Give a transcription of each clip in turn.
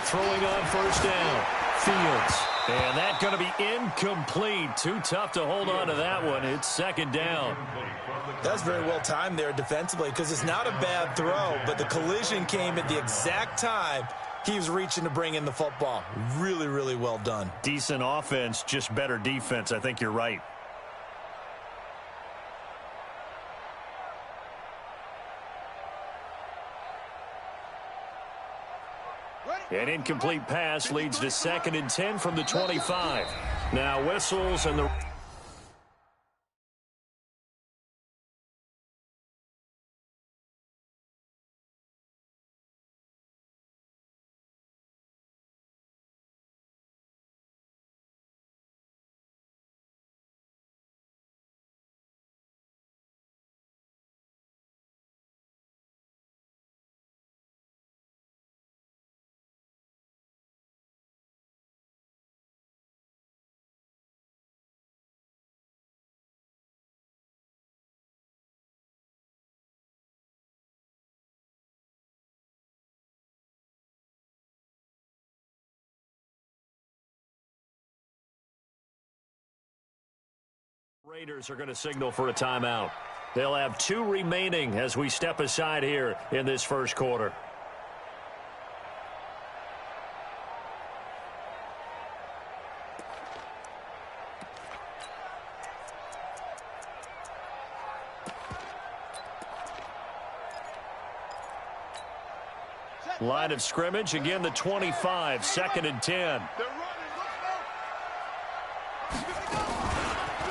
Throwing on first down. Fields. And that's going to be incomplete. Too tough to hold on to that one. It's second down. That's very well timed there defensively because it's not a bad throw, but the collision came at the exact time he was reaching to bring in the football. Really, really well done. Decent offense, just better defense. I think you're right. An incomplete pass leads to 2nd and 10 from the 25. Now whistles and the... Raiders are going to signal for a timeout. They'll have 2 remaining as we step aside here in this first quarter. Line of scrimmage, again the 25, 2nd and 10.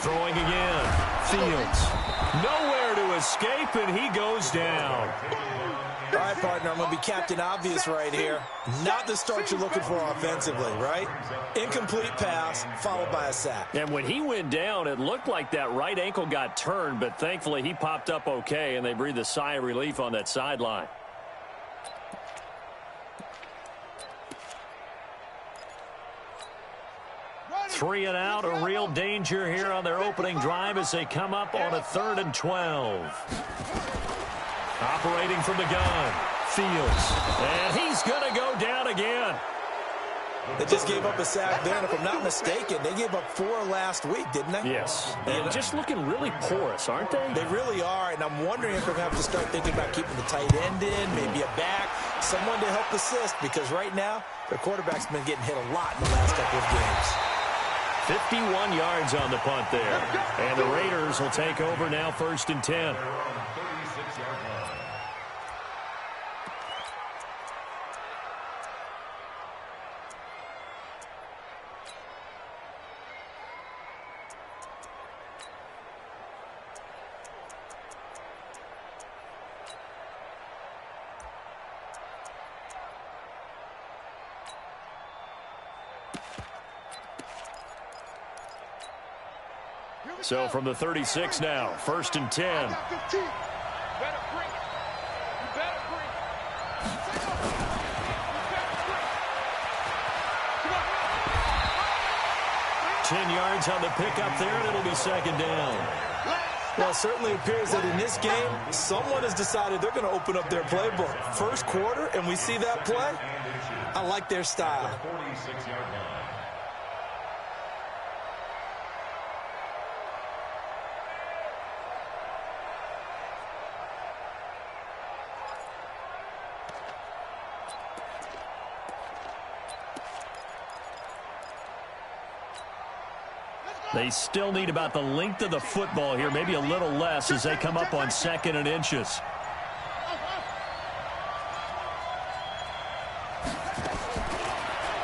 Throwing again. Fields. Nowhere to escape, and he goes down. All right, partner, I'm going to be Captain Obvious right here. Not the start you're looking for offensively, right? Incomplete pass, followed by a sack. And when he went down, it looked like that right ankle got turned, but thankfully he popped up okay, and they breathed a sigh of relief on that sideline. Three and out, a real danger here on their opening drive as they come up on a 3rd and 12. Operating from the gun, Fields, and he's going to go down again. They just gave up a sack there, and if I'm not mistaken, they gave up 4 last week, didn't they? Yes, and just looking really porous, aren't they? They really are, and I'm wondering if they're going to have to start thinking about keeping the tight end in, maybe a back, someone to help assist, because right now, their quarterback's been getting hit a lot in the last couple of games. 51 yards on the punt there. And the Raiders will take over now, 1st and 10. So from the 36 now, 1st and 10. 10 yards on the pickup there, and it'll be 2nd down. Well, it certainly appears that in this game, someone has decided they're going to open up their playbook. First quarter, and we see that play. I like their style. They still need about the length of the football here, maybe a little less as they come up on 2nd and inches.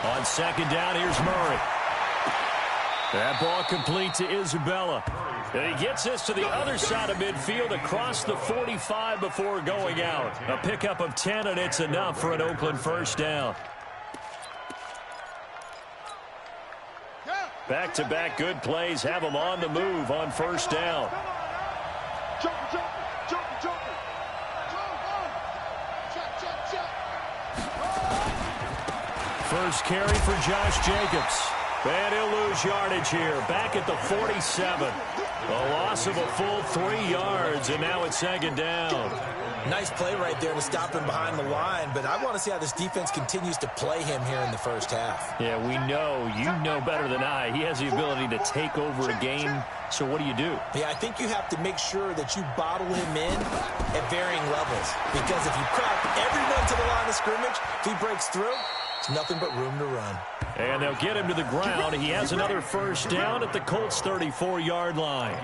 On 2nd down, here's Murray. That ball complete to Isabella. And he gets this to the other side of midfield across the 45 before going out. A pickup of 10, and it's enough for an Oakland 1st down. Back-to-back good plays have them on the move on 1st down. First carry for Josh Jacobs. And he'll lose yardage here. Back at the 47. A loss of a full 3 yards, and now it's 2nd down. Nice play right there to stop him behind the line, but I want to see how this defense continues to play him here in the first half. Yeah, we know. You know better than I. He has the ability to take over a game, so what do you do? Yeah, I think you have to make sure that you bottle him in at varying levels, because if you crowd everyone to the line of scrimmage, if he breaks through, it's nothing but room to run. And they'll get him to the ground. He has another first down at the Colts' 34-yard line.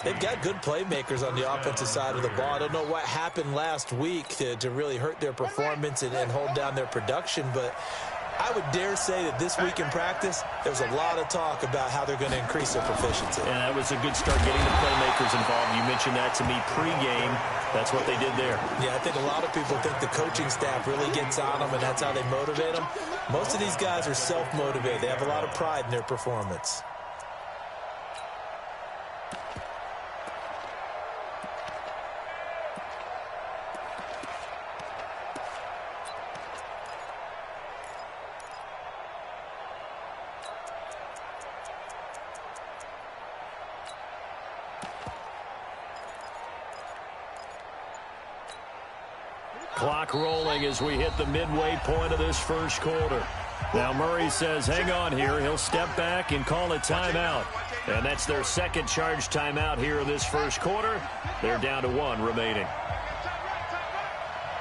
They've got good playmakers on the offensive side of the ball. I don't know what happened last week to really hurt their performance and hold down their production, but I would dare say that this week in practice, there was a lot of talk about how they're going to increase their proficiency. And that was a good start getting the playmakers involved. You mentioned that to me pregame. That's what they did there. Yeah, I think a lot of people think the coaching staff really gets on them, and that's how they motivate them. Most of these guys are self-motivated. They have a lot of pride in their performance. Clock rolling as we hit the midway point of this first quarter. Now Murray says, hang on here. He'll step back and call a timeout. And that's their second charge timeout here in this first quarter. They're down to one remaining.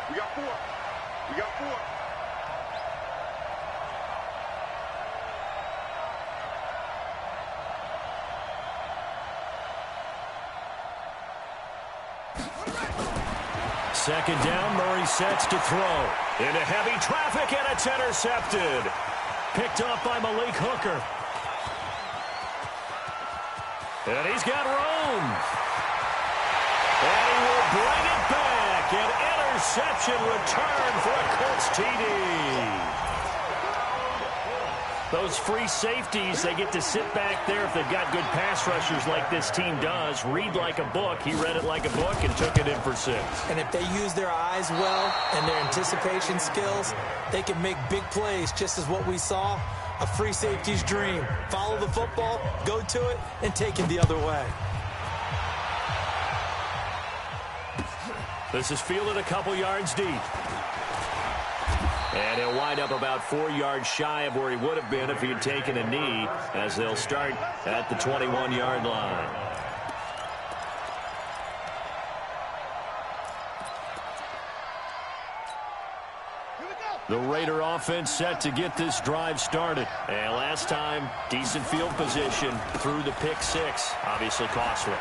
We got four. We got four. Second down, Murray sets to throw. Into heavy traffic, and it's intercepted. Picked off by Malik Hooker. And he's got room. And he will bring it back. An interception return for a Colts TD. Those free safeties, they get to sit back there if they've got good pass rushers like this team does. Read like a book. He read it like a book and took it in for 6. And if they use their eyes well and their anticipation skills, they can make big plays, just as what we saw, a free safety's dream. Follow the football, go to it, and take it the other way. This is fielded a couple yards deep. And he'll wind up about 4 yards shy of where he would have been if he had taken a knee, as they'll start at the 21-yard line. The Raider offense set to get this drive started. And last time, decent field position through the pick 6. Obviously costly.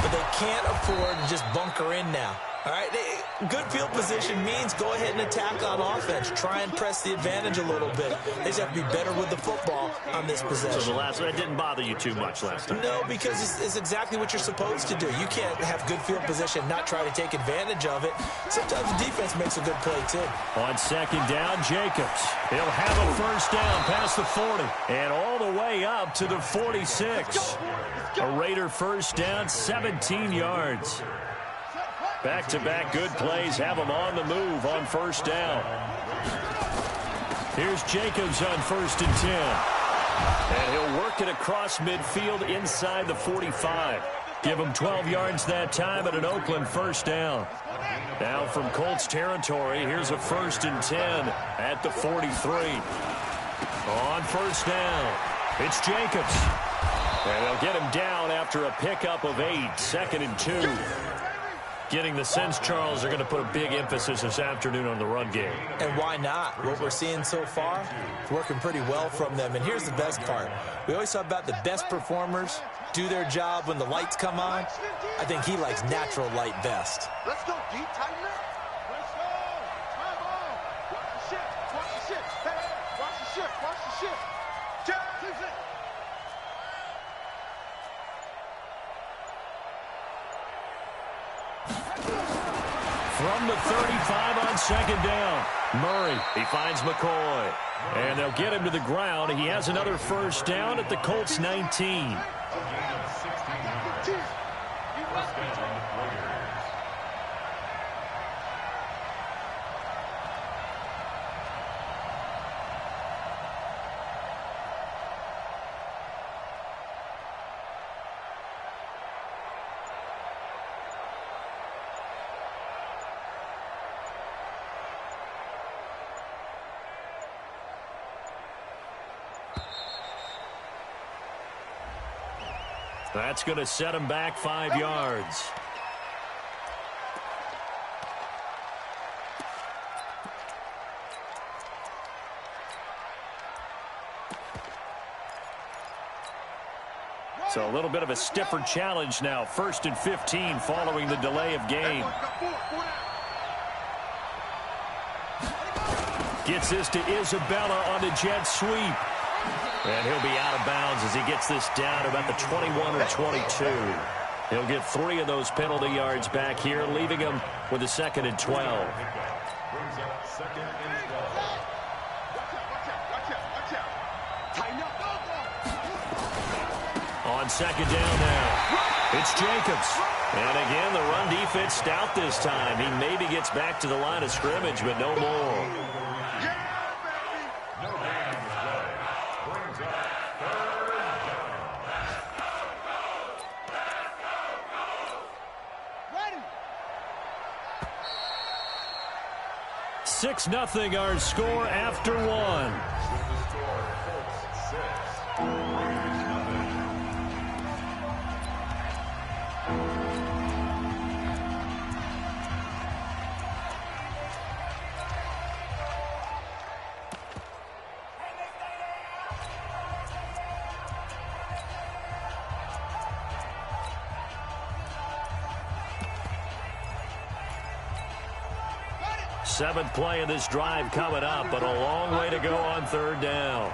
But they can't afford to just bunker in now. All right, good field position means go ahead and attack on offense. Try and press the advantage a little bit. They just have to be better with the football on this possession. So the last one didn't bother you too much last time? No, because it's exactly what you're supposed to do. You can't have good field position and not try to take advantage of it. Sometimes the defense makes a good play, too. On second down, Jacobs. He'll have a first down past the 40 and all the way up to the 46. A Raider first down, 17 yards. Back-to-back good plays have him on the move on first down. Here's Jacobs on 1st and 10. And he'll work it across midfield inside the 45. Give him 12 yards that time at an Oakland first down. Now from Colts territory, here's a 1st and 10 at the 43. On first down, it's Jacobs. And they'll get him down after a pickup of 8, 2nd and 2. Getting the sense, Charles, are going to put a big emphasis this afternoon on the run game. And why not? What we're seeing so far, it's working pretty well from them. And here's the best part. We always talk about the best performers do their job when the lights come on. I think he likes natural light best. Let's go deep, tighten up. Let's go. Time on. Watch the ship. Watch the ship. Hey, watch the ship. Watch the ship. From the 35 on second down, Murray, he finds McCoy. And they'll get him to the ground. He has another first down at the Colts 19. That's going to set him back 5 yards. So a little bit of a stiffer challenge now. 1st and 15 following the delay of game. Gets this to Isabella on the jet sweep. And he'll be out of bounds as he gets this down about the 21 or 22. He'll get 3 of those penalty yards back here, leaving him with a 2nd and 12. On 2nd down now, it's Jacobs. And again, the run defense stout this time. He maybe gets back to the line of scrimmage, but no more. Ready. 6-0 our score after 1. Seventh play of this drive coming up, but a long way to go on 3rd down.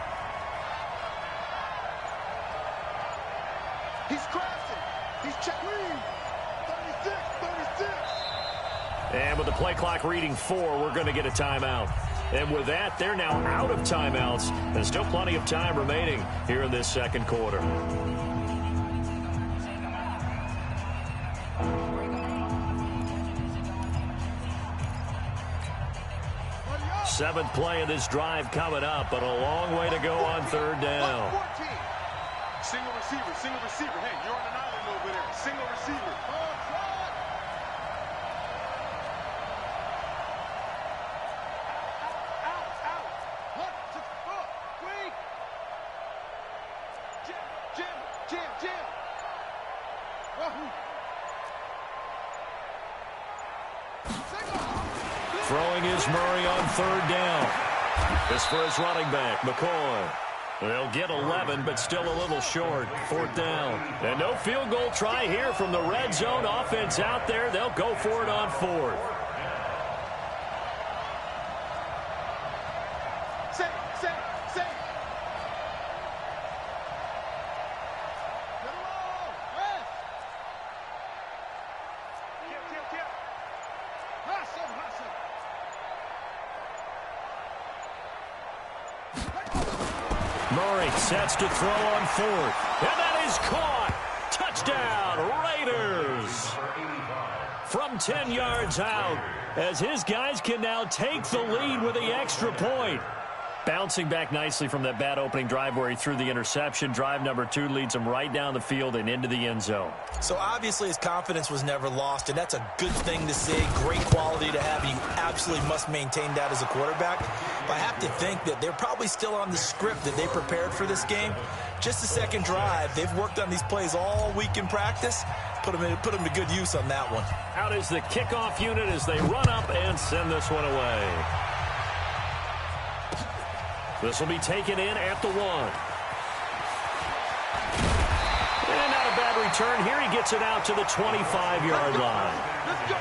He's crashing. He's checking. 36, 36. And with the play clock reading 4, we're going to get a timeout. And with that, they're now out of timeouts. There's still plenty of time remaining here in this 2nd quarter. 7th play of this drive coming up, but a long way to go on 3rd down. 14. Single receiver. Hey, you're on an island over there. Single receiver. Out. What? Wait. Jam. Wahoo. Throwing is Murray on 3rd down. This for his running back, McCoy. They'll get 11, but still a little short. 4th down. And no field goal try here from the red zone offense out there. They'll go for it on 4th. Say. Murray sets to throw on 4th. And that is caught. Touchdown, Raiders. From 10 yards out, as his guys can now take the lead with the extra point. Bouncing back nicely from that bad opening drive where he threw the interception. Drive number 2 leads him right down the field and into the end zone. So obviously his confidence was never lost, and that's a good thing to see. Great quality to have. You absolutely must maintain that as a quarterback. But I have to think that they're probably still on the script that they prepared for this game. Just the 2nd drive. They've worked on these plays all week in practice. Put them to good use on that one. Out is the kickoff unit as they run up and send this one away. This will be taken in at the 1. And not a bad return here. He gets it out to the 25-yard line. Let's go.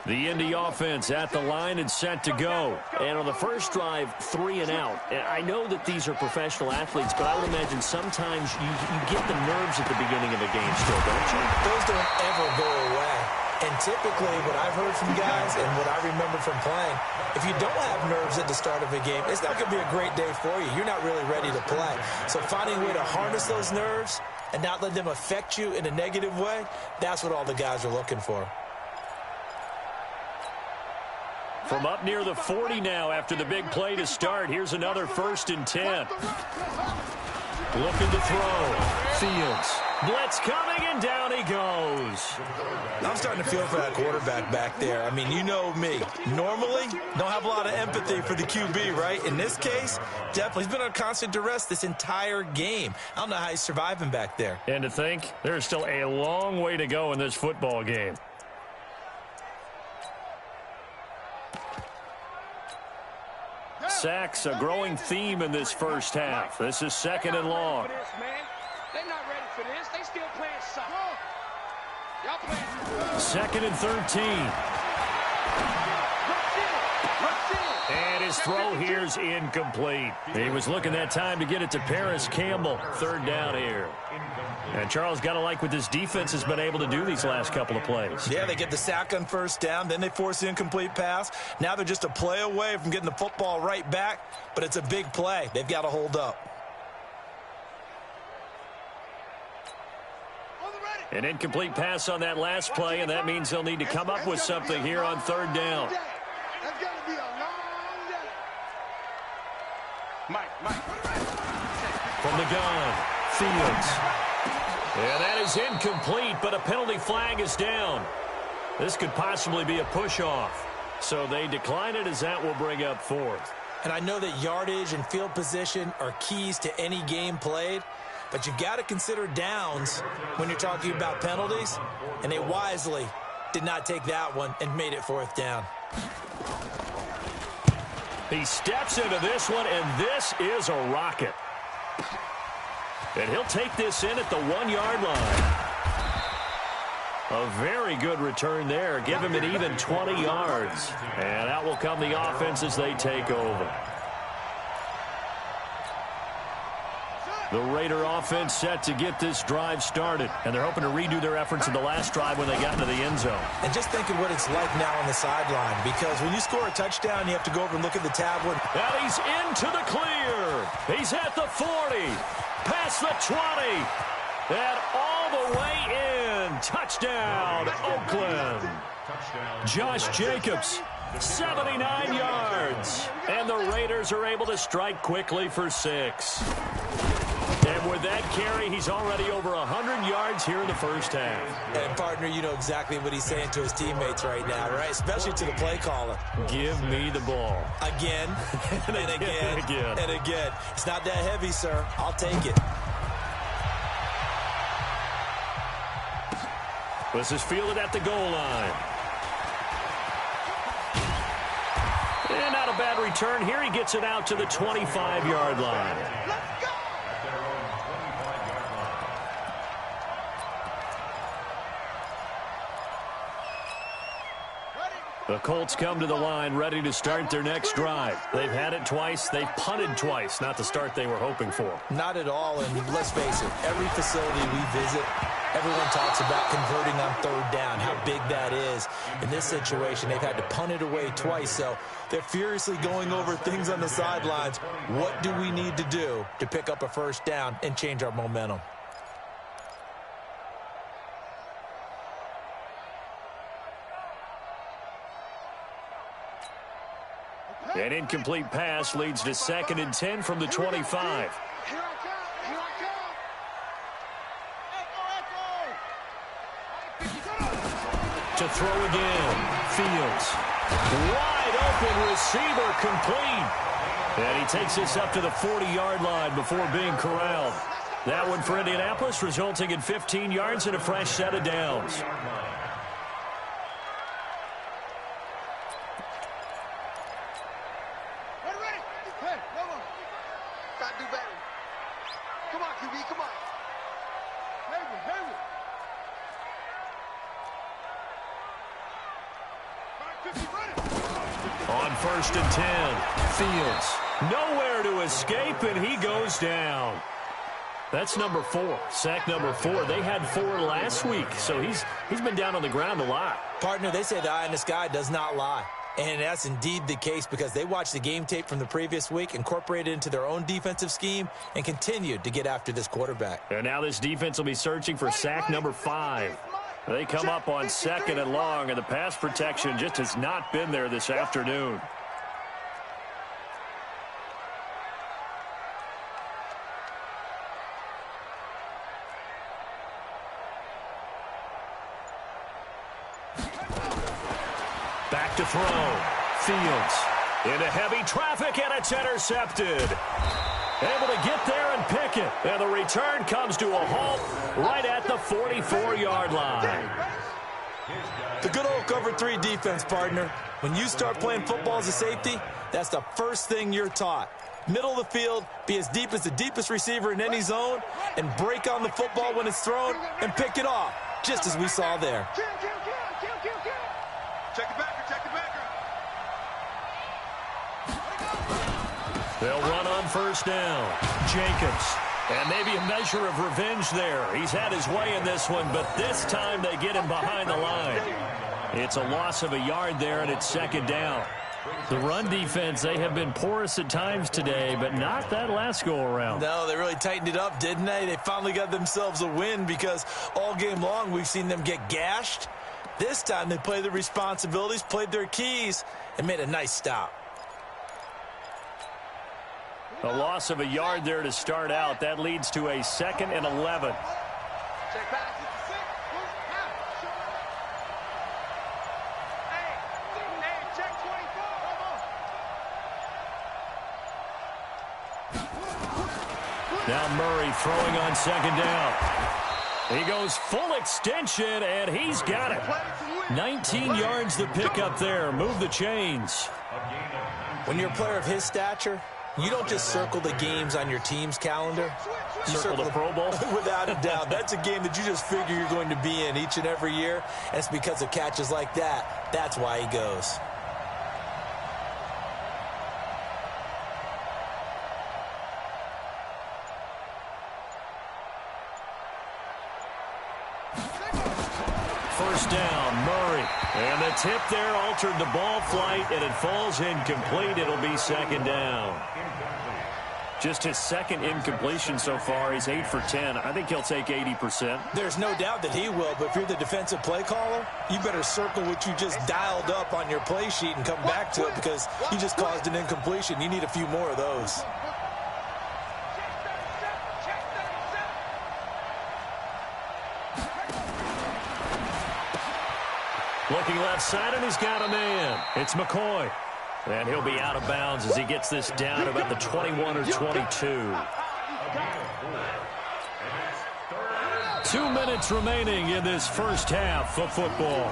The Indy offense at the line and set to go. And on the first drive, 3 and out. And I know that these are professional athletes, but I would imagine sometimes you get the nerves at the beginning of a game still, don't you? Those don't ever go away. And typically what I've heard from guys and what I remember from playing, if you don't have nerves at the start of a game, it's not going to be a great day for you. You're not really ready to play. So finding a way to harness those nerves and not let them affect you in a negative way, that's what all the guys are looking for. From up near the 40 now after the big play to start. Here's another 1st and 10. Looking to throw. Fields Blitz coming, and down he goes. I'm starting to feel for that quarterback back there. I mean, you know me. Normally, don't have a lot of empathy for the QB, right? In this case, definitely. He's been on constant duress this entire game. I don't know how he's surviving back there. And to think, there's still a long way to go in this football game. Sacks, a growing theme in this first half. This is 2nd and long. They're not ready for this. They still playing soccer. Y'all playing. 2nd and 13. And his throw here's incomplete. He was looking that time to get it to Paris Campbell. 3rd down here. And Charles, got to like what this defense has been able to do these last couple of plays. Yeah, they get the sack on 1st down, then they force the incomplete pass. Now they're just a play away from getting the football right back, but it's a big play. They've got to hold up. An incomplete pass on that last play, and that means they'll need to come up with something here on 3rd down. That's going to be a long day. Mike. From the gun, Fields. And that is incomplete, but a penalty flag is down. This could possibly be a push-off. So they decline it, as that will bring up 4th. And I know that yardage and field position are keys to any game played, but you've got to consider downs when you're talking about penalties, and they wisely did not take that one and made it 4th down. He steps into this one, and this is a rocket. And he'll take this in at the 1-yard line. A very good return there. Give him an even 20 yards. And out will come the offense as they take over. The Raider offense set to get this drive started. And they're hoping to redo their efforts in the last drive when they got into the end zone. And just thinking what it's like now on the sideline, because when you score a touchdown, you have to go over and look at the tablet. And he's into the clear. He's at the 40. Past the 20. And all the way in. Touchdown, Oakland. Josh Jacobs, 79 yards. And the Raiders are able to strike quickly for 6. And with that carry, he's already over 100 yards here in the first half. And, partner, you know exactly what he's saying to his teammates right now, right? Especially to the play caller. Give me the ball. Again, and again, again. and again. It's not that heavy, sir. I'll take it. This is fielded at the goal line. And not a bad return here. He gets it out to the 25-yard line. The Colts come to the line ready to start their next drive. They've had it twice. They've punted twice. Not the start they were hoping for. Not at all, and let's face it, every facility we visit, everyone talks about converting on 3rd down, how big that is. In this situation, they've had to punt it away twice, so they're furiously going over things on the sidelines. What do we need to do to pick up a 1st down and change our momentum? An incomplete pass leads to 2nd and 10 from the 25. Here I come. To throw again. Fields. Wide open receiver, complete. And he takes this up to the 40-yard line before being corralled. That one for Indianapolis, resulting in 15 yards and a fresh set of downs. On 1st and 10, Fields nowhere to escape, and he goes down. That's number 4, sack number 4. They had 4 last week, so he's been down on the ground a lot. Partner, they say the eye in the sky does not lie. And that's indeed the case because they watched the game tape from the previous week, incorporated it into their own defensive scheme, and continued to get after this quarterback. And now this defense will be searching for sack number 5. They come up on 2nd and long, and the pass protection just has not been there this afternoon. Back to throw. Fields into heavy traffic, and it's intercepted. Able to get there and pick it. And the return comes to a halt right at the 44-yard line. The good old cover 3 defense, partner. When you start playing football as a safety, that's the first thing you're taught. Middle of the field, be as deep as the deepest receiver in any zone, and break on the football when it's thrown and pick it off, just as we saw there. Check it back, check it back. They'll run on first down. Jenkins. And maybe a measure of revenge there. He's had his way in this one, but this time they get him behind the line. It's a loss of a yard there, and it's second down. The run defense, they have been porous at times today, but not that last go-around. No, they really tightened it up, didn't they? They finally got themselves a win because all game long we've seen them get gashed. This time they played their responsibilities, played their keys, and made a nice stop. A loss of a yard there to start out. That leads to a 2nd and 11. Check back. Hey, check 24. Now Murray throwing on second down. He goes full extension, and he's got it. 19 yards to pick up there. Move the chains. When you're a player of his stature, you don't just circle the games on your team's calendar. You Circle the Pro Bowl? Without a doubt. That's a game that you just figure you're going to be in each and every year. And it's because of catches like that. That's why he goes. First down, Murray. And the tip there altered the ball flight, and it falls incomplete. It'll be second down. Just his second incompletion so far. He's 8 for 10. I think he'll take 80%. There's no doubt that he will, but if you're the defensive play caller, you better circle what you just dialed up on your play sheet and come back to it because you just caused an incompletion. You need a few more of those. Looking left side, and he's got a man. It's McCoy. And he'll be out of bounds as he gets this down about the 21 or 22. 2 minutes remaining in this first half of football.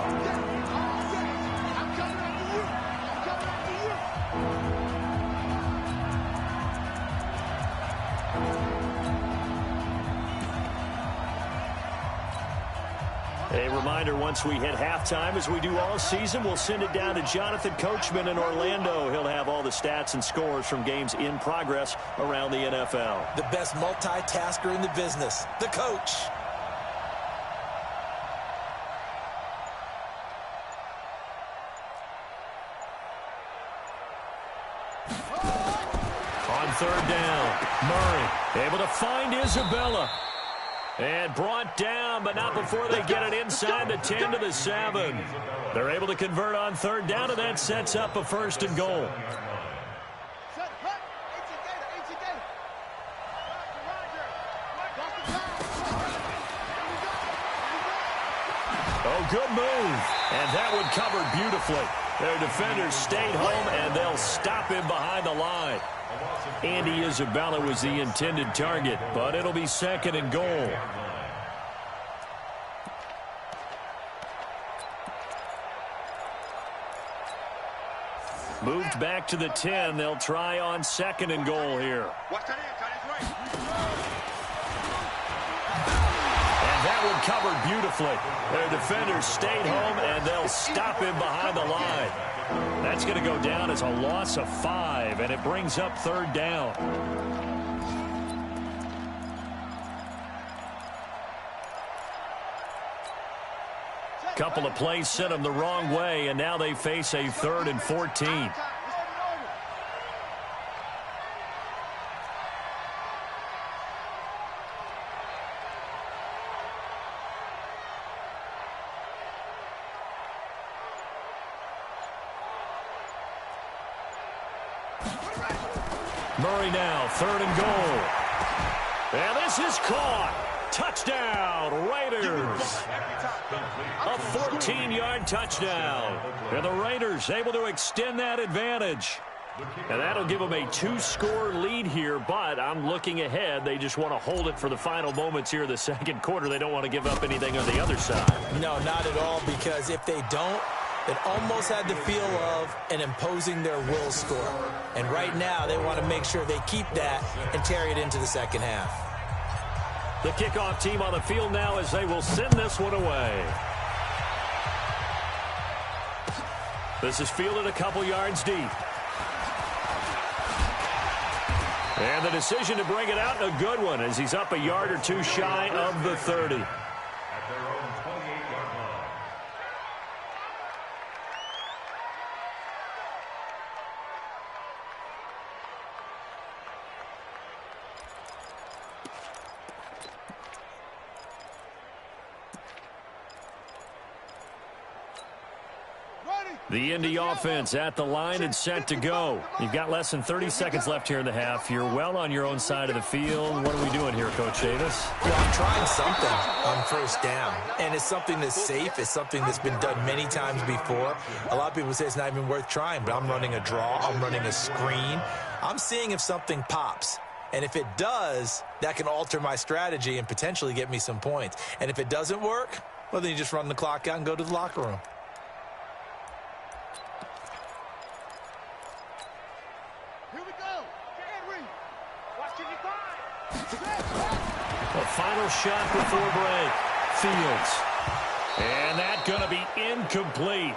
A reminder, once we hit halftime, as we do all season, we'll send it down to Jonathan Coachman in Orlando. He'll have all the stats and scores from games in progress around the NFL. The best multitasker in the business, the coach. On third down, Murray able to find Isabella. And brought down, but not before they get it inside the 10 to the 7. They're able to convert on third down, and that sets up a first and goal. Oh, good move. And that one covered beautifully. Their defenders stayed home, and they'll stop him behind the line. Andy Isabella was the intended target, but it'll be second and goal. Moved back to the 10. They'll try on second and goal here. Watch that in, cut his right. And that one covered beautifully. Their defenders stayed home, and they'll stop him behind the line. That's going to go down as a loss of 5, and it brings up third down. Couple of plays sent them the wrong way, and now they face a 3rd and 14. Murray now, 3rd and goal. And this is caught. Touchdown, Raiders. A 14-yard touchdown. And the Raiders able to extend that advantage. And that'll give them a 2-score lead here, but I'm looking ahead. They just want to hold it for the final moments here in the second quarter. They don't want to give up anything on the other side. No, not at all, because if they don't, it almost had the feel of an imposing their will score. And right now, they want to make sure they keep that and carry it into the second half. The kickoff team on the field now as they will send this one away. This is fielded a couple yards deep. And the decision to bring it out, a good one, as he's up a yard or two shy of the 30. The Indy offense at the line and set to go. You've got less than 30 seconds left here in the half. You're well on your own side of the field. What are we doing here, Coach Davis? Well, I'm trying something on first down, and it's something that's safe. It's something that's been done many times before. A lot of people say it's not even worth trying, but I'm running a draw. I'm running a screen. I'm seeing if something pops. And if it does, that can alter my strategy and potentially get me some points. And if it doesn't work, well, then you just run the clock out and go to the locker room. The final shot before break. Fields. And that's going to be incomplete.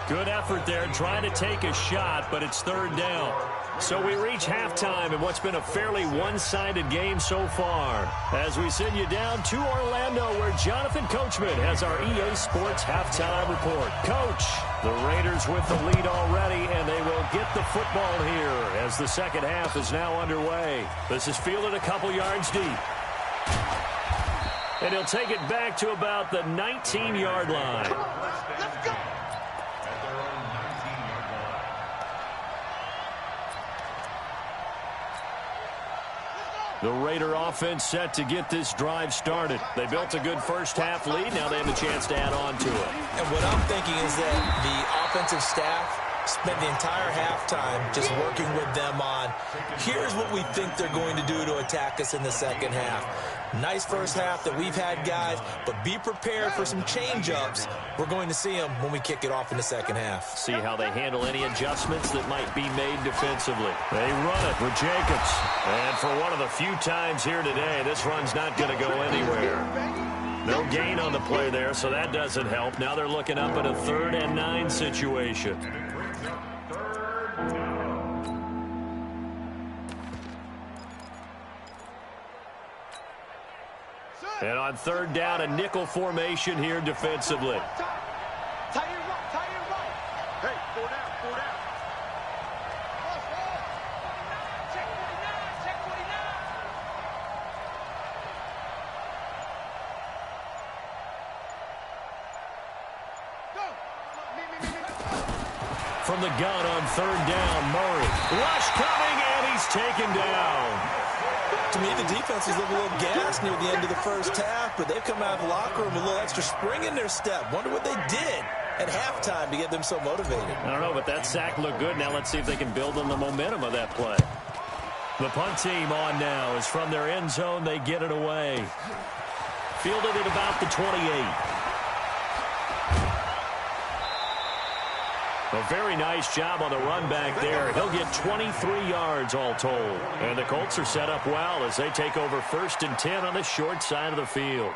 Good effort there trying to take a shot, but it's third down. So we reach halftime in what's been a fairly one-sided game so far. As we send you down to Orlando, where Jonathan Coachman has our EA Sports halftime report. Coach, the Raiders with the lead already, and they will get the football here as the second half is now underway. This is fielded a couple yards deep. And he'll take it back to about the 19-yard line. Let's go. The Raider offense set to get this drive started. They built a good first-half lead. Now they have a chance to add on to it. And what I'm thinking is that the offensive staff spent the entire halftime just working with them on, here's what we think they're going to do to attack us in the second half. Nice first half that we've had, guys, but be prepared for some change-ups. We're going to see them when we kick it off in the second half. See how they handle any adjustments that might be made defensively. They run it with Jacobs. And for one of the few times here today, this run's not going to go anywhere. No gain on the play there, so that doesn't help. Now they're looking up at a 3rd and 9 situation. And on 3rd down, a nickel formation here defensively. Tight end right. Hey, 4 down, 4 down. Check 49, check 49. Go. From the gun on 3rd down, Murray. Rush coming, and he's taken down. To me, the defense was a little gassed near the end of the first half, but they've come out of the locker room with a little extra spring in their step. Wonder what they did at halftime to get them so motivated. I don't know, but that sack looked good. Now let's see if they can build on the momentum of that play. The punt team on now is from their end zone. They get it away. Fielded at about the 28. A very nice job on the run back there. He'll get 23 yards all told. And the Colts are set up well as they take over 1st and 10 on the short side of the field.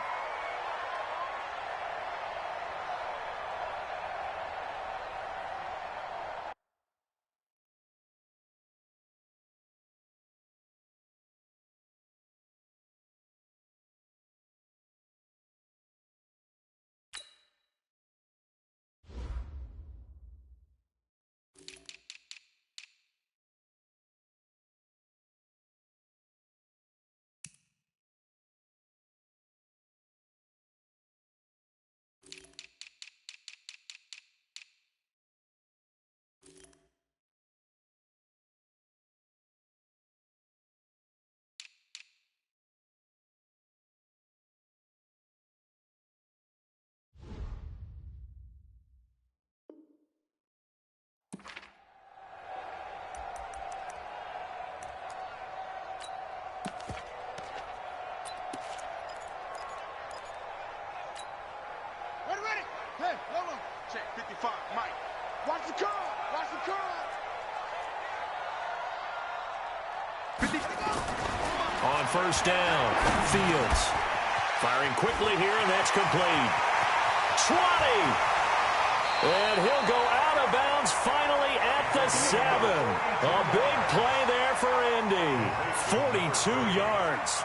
45, Mike. Watch the curl. Watch the curl. 50. On first down, Fields. Firing quickly here, and that's complete. 20. And he'll go out of bounds finally at the 7. A big play there for Indy. 42 yards.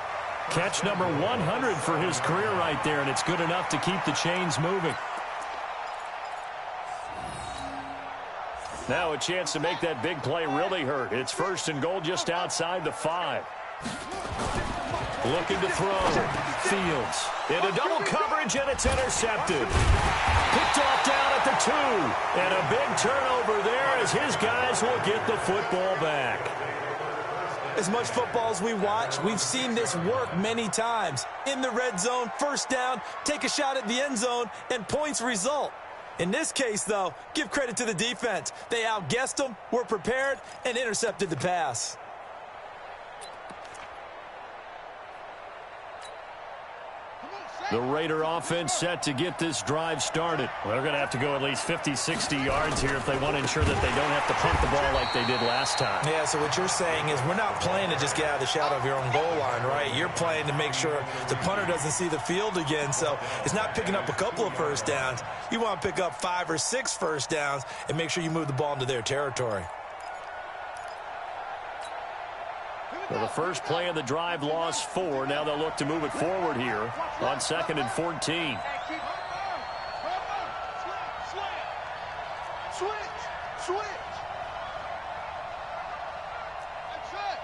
Catch number 100 for his career right there, and it's good enough to keep the chains moving. Now a chance to make that big play really hurt. It's first and goal just outside the 5. Looking to throw. Fields into double coverage, and it's intercepted. Picked off down at the 2. And a big turnover there as his guys will get the football back. As much football as we watch, we've seen this work many times. In the red zone, first down, take a shot at the end zone, and points result. In this case, though, give credit to the defense. They outguessed them, were prepared, and intercepted the pass. The Raider offense set to get this drive started. Well, they're going to have to go at least 50, 60 yards here if they want to ensure that they don't have to punt the ball like they did last time. Yeah, so what you're saying is we're not playing to just get out of the shadow of your own goal line, right? You're playing to make sure the punter doesn't see the field again. So it's not picking up a couple of first downs. You want to pick up 5 or 6 first downs and make sure you move the ball into their territory. Well, the first play of the drive lost 4. Now they'll look to move it forward here on 2nd and 14. Switch. That's it.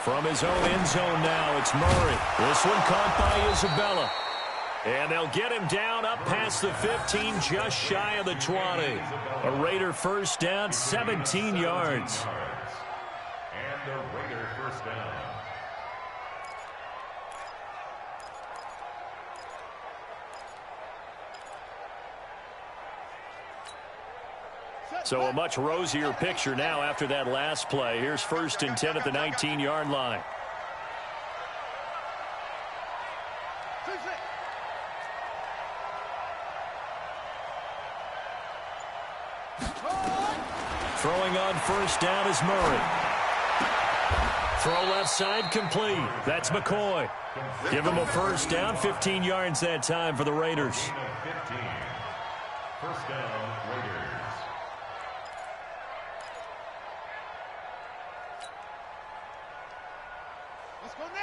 From his own end zone now, it's Murray. This one caught by Isabella. And they'll get him down up past the 15, just shy of the 20. A Raider first down, 17 yards. And the Raider first down. So a much rosier picture now after that last play. Here's 1st and 10 at the 19-yard line. Throwing on first down is Murray. Throw left side complete. That's McCoy. Give him a first down, 15 yards that time for the Raiders. 15. First down, Raiders.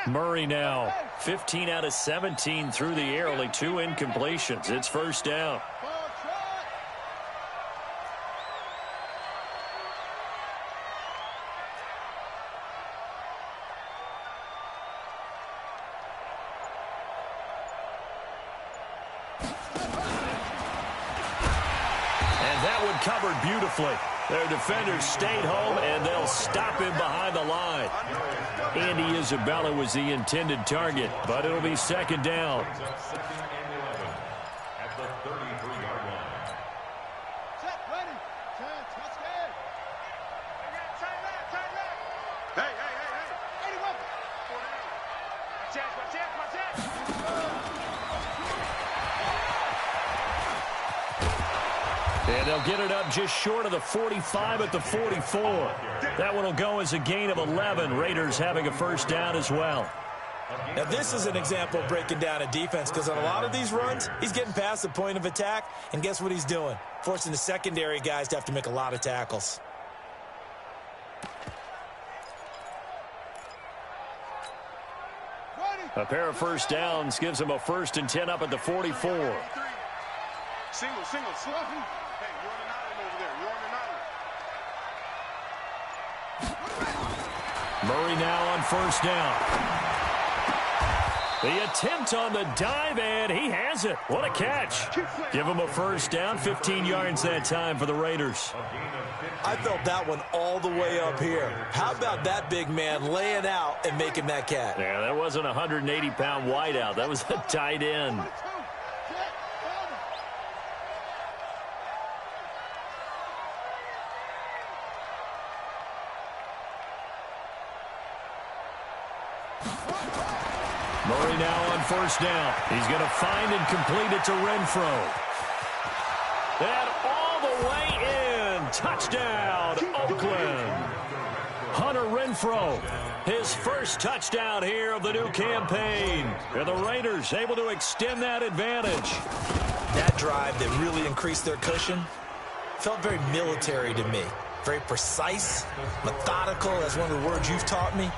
Murray now, 15 out of 17 through the air, only 2 incompletions. It's first down. Covered beautifully. Their defenders stayed home, and they'll stop him behind the line. Andy Isabella was the intended target, but it'll be 2nd down. At the 33-yard line. Set, ready. Turn, touch head. Turn left. Hey. 81. Watch out. And they'll get it up just short of the 45 at the 44. That one will go as a gain of 11. Raiders having a first down as well. Now, this is an example of breaking down a defense because on a lot of these runs, he's getting past the point of attack, and guess what he's doing? Forcing the secondary guys to have to make a lot of tackles. A pair of first downs gives him a 1st and 10 up at the 44. Single, slow. Hey, you're on an island over there. Murray now on first down. The attempt on the dive, and he has it. What a catch. Give him a first down, 15 yards that time for the Raiders. I felt that one all the way up here. How about that big man laying out and making that catch? Yeah, that wasn't a 180-pound wideout. That was a tight end. Murray now on first down. He's going to find and complete it to Renfro. And all the way in. Touchdown, Oakland. Hunter Renfro, his first touchdown here of the new campaign. And the Raiders able to extend that advantage. That drive that really increased their cushion felt very military to me. Very precise, methodical, that's one of the words you've taught me,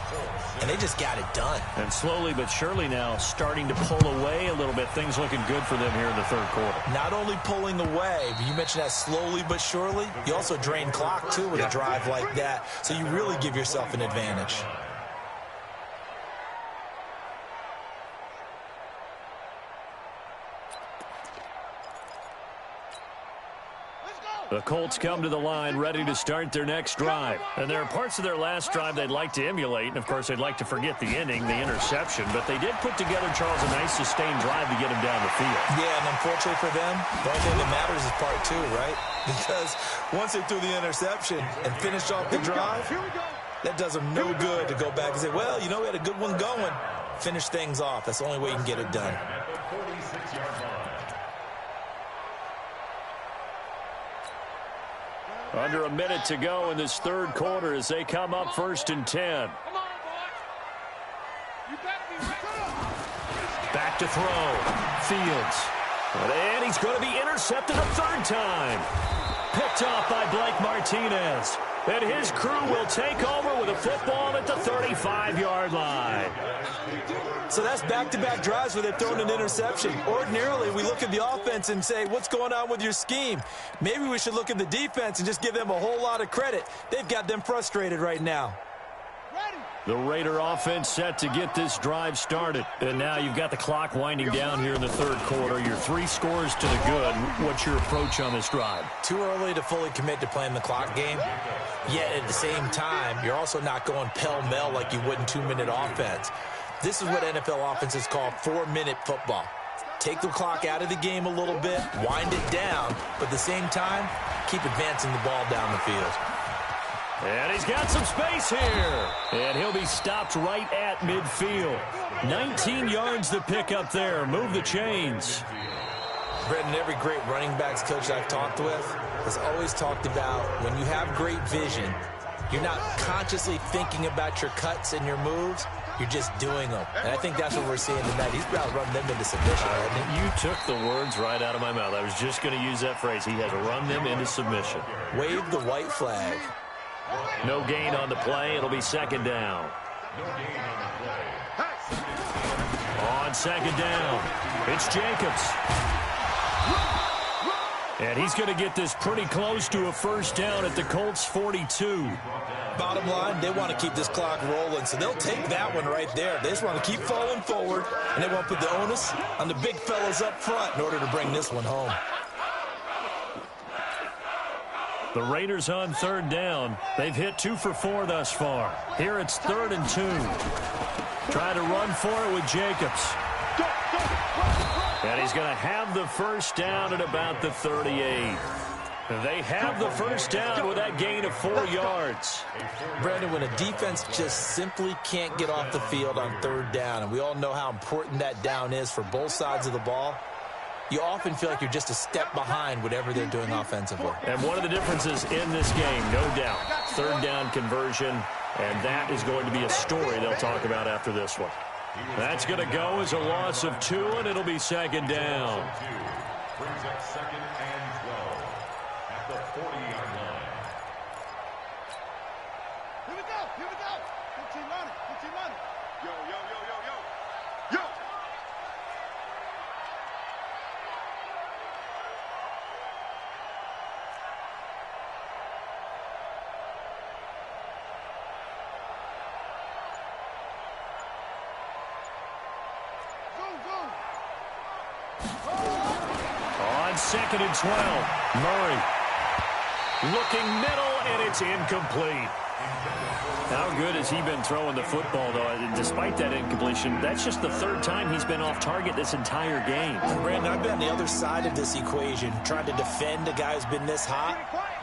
and they just got it done. And slowly but surely now starting to pull away a little bit. Things looking good for them here in the third quarter. Not only pulling away, but you mentioned that slowly but surely, you also drain clock, too, with a drive like that, so you really give yourself an advantage. The Colts come to the line ready to start their next drive. And there are parts of their last drive they'd like to emulate. And, of course, they'd like to forget the ending, the interception. But they did put together, Charles, a nice sustained drive to get him down the field. Yeah, and unfortunately for them, the only thing that matters is part two, right? Because once they threw the interception and finished off the drive, that does them no good to go back and say, well, you know, we had a good one going. Finish things off. That's the only way you can get it done. Under a minute to go in this third quarter as they come up 1st and 10. Back to throw. Fields. And he's going to be intercepted a third time. Picked off by Blake Martinez. And his crew will take over with a football at the 35-yard line. So that's back-to-back drives where they've thrown an interception. Ordinarily, we look at the offense and say, what's going on with your scheme? Maybe we should look at the defense and just give them a whole lot of credit. They've got them frustrated right now. The Raider offense set to get this drive started. And now you've got the clock winding down here in the third quarter. Your 3 scores to the good. What's your approach on this drive? Too early to fully commit to playing the clock game. Yet at the same time, you're also not going pell-mell like you would in 2-minute offense. This is what NFL offenses call 4-minute football. Take the clock out of the game a little bit, wind it down, but at the same time, keep advancing the ball down the field. And he's got some space here. And he'll be stopped right at midfield. 19 yards to pick up there. Move the chains. Brendan, every great running backs coach I've talked with has always talked about when you have great vision, you're not consciously thinking about your cuts and your moves. You're just doing them. And I think that's what we're seeing tonight. He's about to run them into submission, hasn't he? You took the words right out of my mouth. I was just going to use that phrase. He has run them into submission. Wave the white flag. No gain on the play. It'll be 2nd down. On 2nd down, it's Jacobs. And he's going to get this pretty close to a 1st down at the Colts 42. Bottom line, they want to keep this clock rolling, so they'll take that one right there. They just want to keep falling forward, and they want to put the onus on the big fellas up front in order to bring this one home. The Raiders on 3rd down. They've hit 2 for 4 thus far. Here it's 3rd and 2. Try to run for it with Jacobs. And he's going to have the 1st down at about the 38. They have the 1st down with that gain of 4 yards. Brandon, when a defense just simply can't get off the field on 3rd down, and we all know how important that down is for both sides of the ball, you often feel like you're just a step behind whatever they're doing offensively. And one of the differences in this game, no doubt, 3rd down conversion, and that is going to be a story they'll talk about after this one. That's going to go as a loss of 2, and it'll be 2nd down. Brings up 2nd and 12 at the 40-yard line. Here we go. Here we go. Good team running. Good team running. Yo, yo, yo, yo, yo. Yo. On 2nd and 12, Murray looking middle, and it's incomplete. How good has he been throwing the football, though? Despite that incompletion, that's just the 3rd time he's been off target this entire game. Brandon, I've been on the other side of this equation, trying to defend a guy who's been this hot,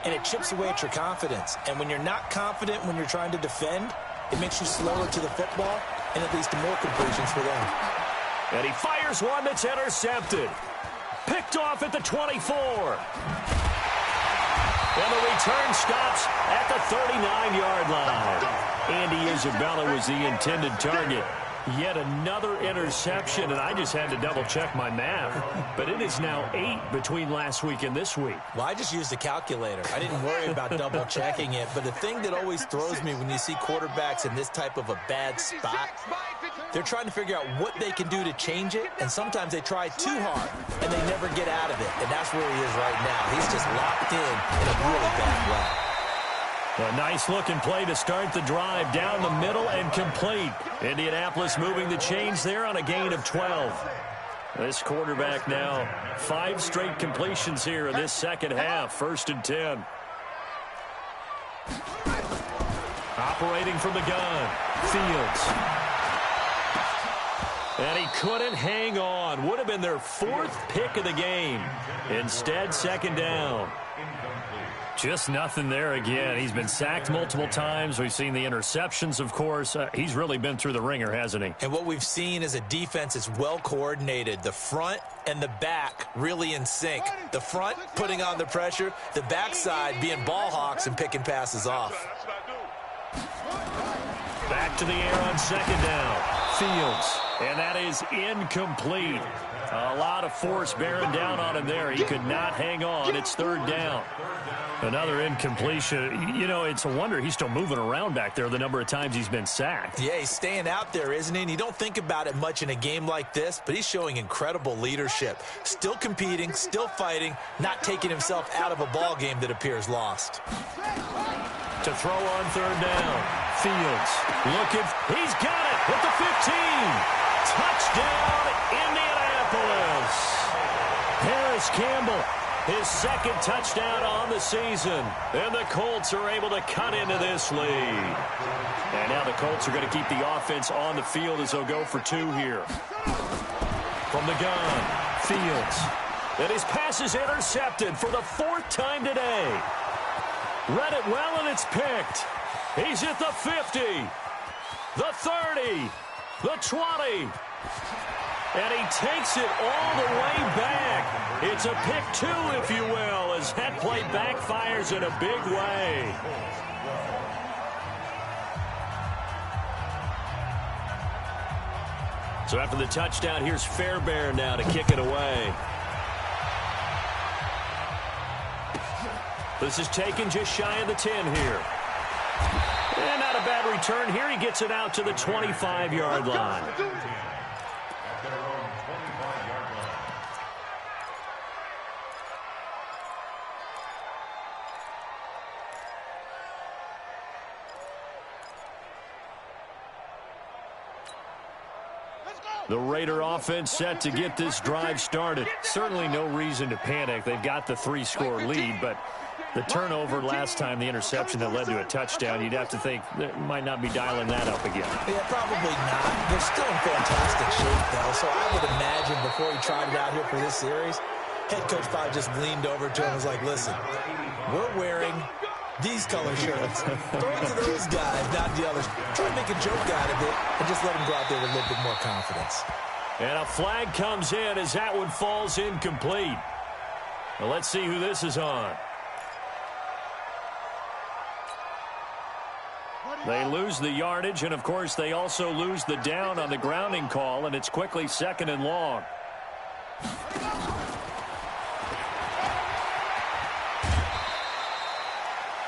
and it chips away at your confidence. And when you're not confident when you're trying to defend, it makes you slower to the football, and it leads to more completions for them. And he fires one that's intercepted. Picked off at the 24. And the return stops at the 39-yard line. Andy Isabella was the intended target. Yet another interception, and I just had to double-check my math. But it is now 8 between last week and this week. Well, I just used a calculator. I didn't worry about double-checking it. But the thing that always throws me when you see quarterbacks in this type of a bad spot, they're trying to figure out what they can do to change it, and sometimes they try too hard, and they never get out of it. And that's where he is right now. He's just locked in a really bad way. A nice-looking play to start the drive down the middle and complete. Indianapolis moving the chains there on a gain of 12. This quarterback now 5 straight completions here in this second half. 1st and 10. Operating from the gun, Fields. And he couldn't hang on. Would have been their 4th pick of the game. Instead, 2nd down. Just nothing there again. He's been sacked multiple times. We've seen the interceptions, of course. He's really been through the ringer, hasn't he? And what we've seen is a defense that's well coordinated. The front and the back really in sync. The front putting on the pressure. The backside being ball hawks and picking passes off. Back to the air on 2nd down. Fields. And that is incomplete. A lot of force bearing down on him there. He could not hang on. It's 3rd down. Another incompletion. You know, it's a wonder he's still moving around back there the number of times he's been sacked. Yeah, he's staying out there, isn't he? And you don't think about it much in a game like this, but he's showing incredible leadership. Still competing, still fighting, not taking himself out of a ball game that appears lost. To throw on 3rd down. Fields looking. He's got it at the 15. Touchdown, Indianapolis. Harris Campbell, his 2nd touchdown on the season. And the Colts are able to cut into this lead. And now the Colts are going to keep the offense on the field as they'll go for 2 here. From the gun, Fields. And his pass is intercepted for the 4th time today. Read it well, and it's picked. He's at the 50, the 30, the 20. And he takes it all the way back. It's a pick 2, if you will, as that play backfires in a big way. So after the touchdown, here's Fairbairn now to kick it away. This is taken just shy of the 10 here. And not a bad return here. He gets it out to the 25-yard line. The Raider offense set to get this drive started. Certainly no reason to panic. They've got the 3-score lead, but the turnover last time, the interception that led to a touchdown, you'd have to think they might not be dialing that up again. Yeah, probably not. They're still in fantastic shape, though, so I would imagine before he tried it out here for this series, head coach probably just leaned over to him and was like, listen, we're wearing these color shirts. Throw it to those guys, not the others. Try to make a joke out of it and just let them go out there with a little bit more confidence. And a flag comes in as that one falls incomplete. Well, let's see who this is on. They lose the yardage, and, of course, they also lose the down on the grounding call, and it's quickly 2nd and long.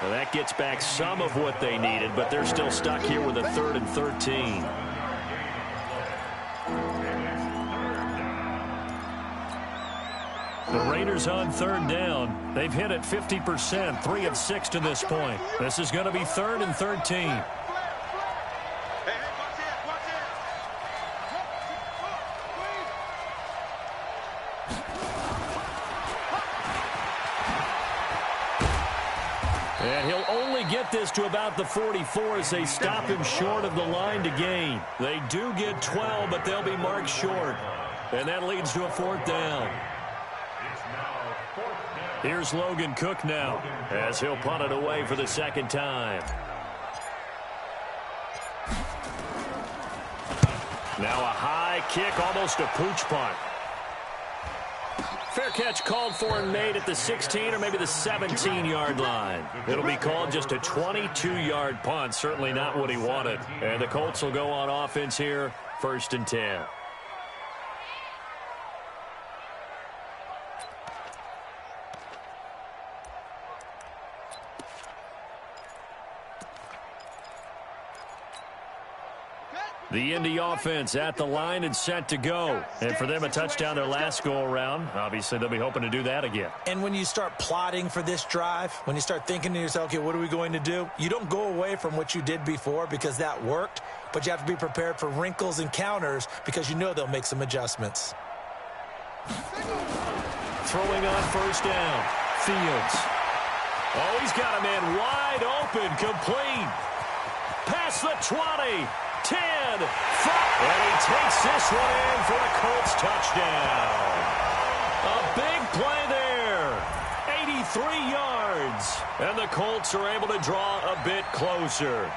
Well, that gets back some of what they needed, but they're still stuck here with a 3rd and 13. The Raiders on 3rd down. They've hit it 50%, 3 of 6 to this point. This is going to be 3rd and 13. And he'll only get this to about the 44 as they stop him short of the line to gain. They do get 12, but they'll be marked short. And that leads to a 4th down. Here's Logan Cook now as he'll punt it away for the 2nd time. Now a high kick, almost a pooch punt. Fair catch called for and made at the 16 or maybe the 17-yard line. It'll be called just a 22-yard punt. Certainly not what he wanted. And the Colts will go on offense here, 1st and 10. The Indy offense at the line and set to go. And for them, a touchdown their last go-around. Obviously, they'll be hoping to do that again. And when you start plotting for this drive, when you start thinking to yourself, okay, what are we going to do? You don't go away from what you did before because that worked, but you have to be prepared for wrinkles and counters because you know they'll make some adjustments. Throwing on 1st down. Fields. Oh, he's got a man wide open, complete. Past the 20. 10, 5, and he takes this one in for a Colts touchdown. A big play there, 83 yards, and the Colts are able to draw a bit closer.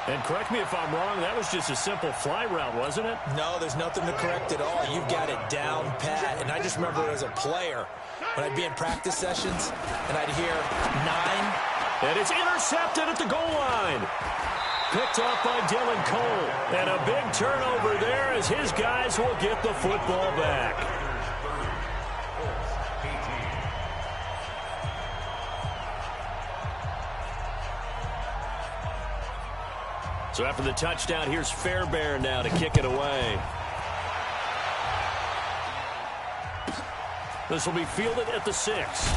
And correct me if I'm wrong, that was just a simple fly route, wasn't it? No, there's nothing to correct at all. You've got it down pat, and I just remember as a player, when I'd be in practice sessions, and I'd hear 9. And it's intercepted at the goal line. Picked off by Dylan Cole. And a big turnover there as his guys will get the football back. So after the touchdown, here's Fairbairn now to kick it away. This will be fielded at the 6.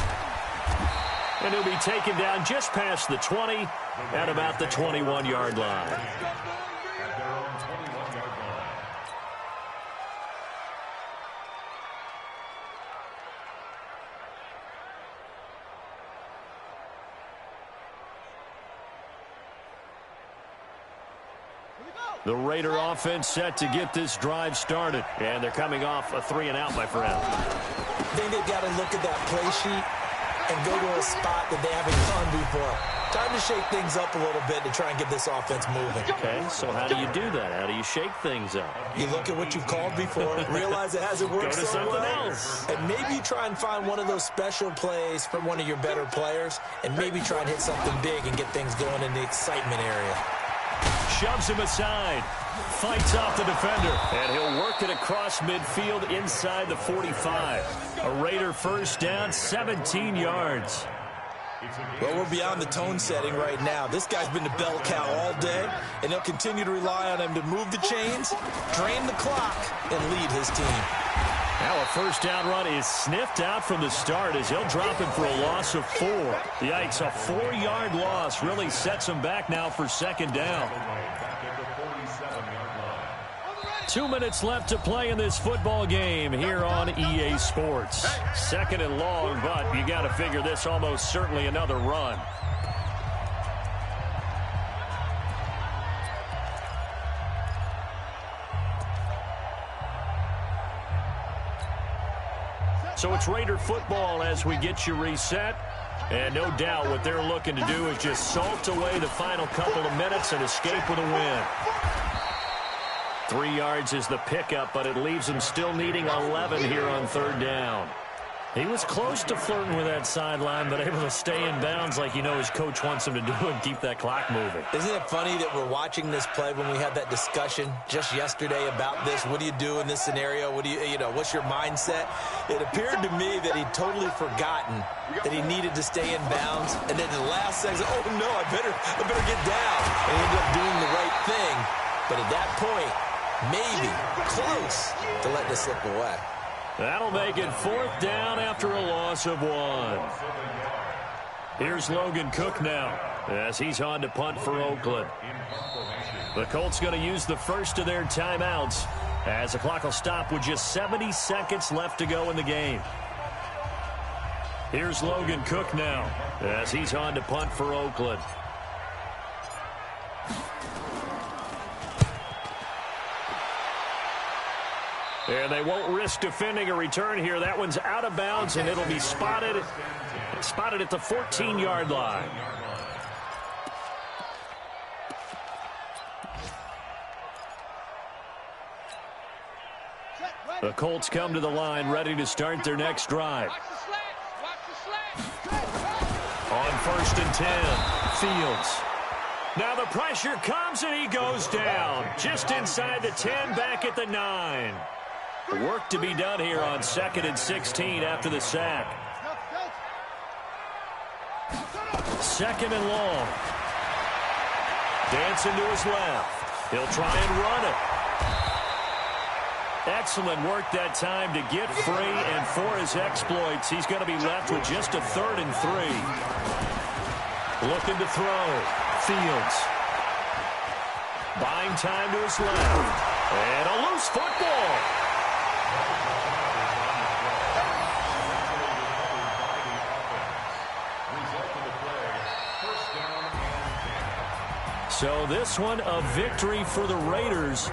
And he'll be taken down just past the 20 at about the 21-yard line. At their own 21-yard line. The Raider offense set to get this drive started. And they're coming off a 3-and-out, my friend. I think they've got to look at that play sheet and go to a spot that they haven't gone before. Time to shake things up a little bit to try and get this offense moving. Okay, so how do you do that? How do you shake things up? You look at what you've called before, realize it hasn't worked Go to so something well, else. and maybe try and find one of those special plays from one of your better players, and maybe try and hit something big and get things going in the excitement area. Shoves him aside. Fights off the defender. And he'll work it across midfield inside the 45. A Raider 1st down, 17 yards. Well, we're beyond the tone setting right now. This guy's been the bell cow all day, and they'll continue to rely on him to move the chains, drain the clock, and lead his team. Now a 1st down run is sniffed out from the start as he'll drop him for a loss of 4. Yikes, a 4-yard loss really sets him back now for 2nd down. 2 minutes left to play in this football game here on EA Sports. 2nd and long, but you got to figure this almost certainly another run. So it's Raider football as we get you reset. And no doubt what they're looking to do is just salt away the final couple of minutes and escape with a win. 3 yards is the pickup, but it leaves him still needing 11 here on 3rd down. He was close to flirting with that sideline, but able to stay in bounds like you know his coach wants him to do and keep that clock moving. Isn't it funny that we're watching this play when we had that discussion just yesterday about this? What do you do in this scenario? What do you know, what's your mindset? It appeared to me that he'd totally forgotten that he needed to stay in bounds. And then the last second, oh no, I better get down. And he ended up doing the right thing. But at that point, maybe close to letting it slip away. That'll make it 4th down after a loss of 1. Here's Logan Cook now as he's on to punt for Oakland. The Colts going to use the first of their timeouts as the clock will stop with just 70 seconds left to go in the game. Here's Logan Cook now as he's on to punt for Oakland. And they won't risk defending a return here. That one's out of bounds, and it'll be spotted at the 14-yard line. The Colts come to the line ready to start their next drive. On 1st and 10, Fields. Now the pressure comes and he goes down. Just inside the 10, back at the 9. Work to be done here on 2nd and 16 after the sack. 2nd and long. Dancing to his left. He'll try and run it. Excellent work that time to get free, and for his exploits, he's going to be left with just a 3rd and 3. Looking to throw. Fields. Buying time to his left. And a loose football. So this one, a victory for the Raiders.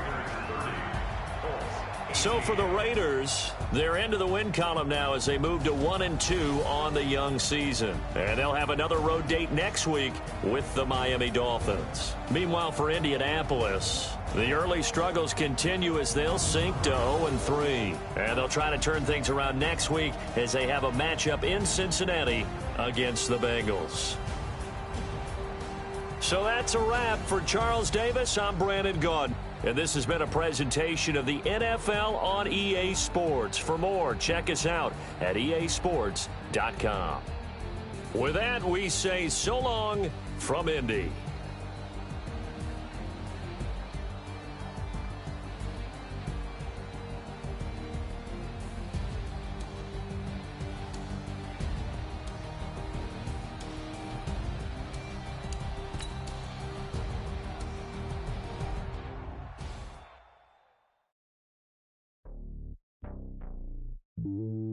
So for the Raiders, they're into the win column now as they move to 1-2 on the young season. And they'll have another road date next week with the Miami Dolphins. Meanwhile, for Indianapolis, the early struggles continue as they'll sink to 0-3. And they'll try to turn things around next week as they have a matchup in Cincinnati against the Bengals. So that's a wrap for Charles Davis. I'm Brandon Gaudin. And this has been a presentation of the NFL on EA Sports. For more, check us out at easports.com. With that, we say so long from Indy. Mm-hmm.